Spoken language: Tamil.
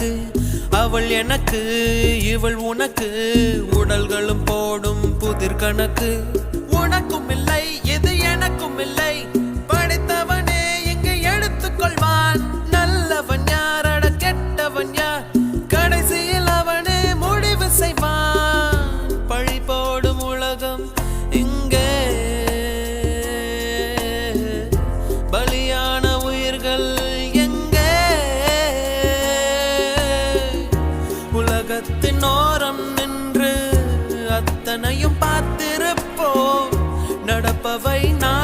கணக்கு அவள் எனக்கு இவள் உனக்கு உடல்களும் போடும் புதிர் கணக்கு உனக்கும் இல்லை இது எனக்கும் இல்லை படைத்தவனே இங்கு எடுத்துக்கொள்வான் நல்லவன் யாரட கெட்டவன் யார் கடைசியில் அவனே முடிவு செய்வான் பழி போடும் உலகம் இங்கே பலியான உயிர்கள் எங்கே உலகத்தின் ஓரம் நின்று அத்தனையும் பார்த்திருப்போம் நடப்பவை நான்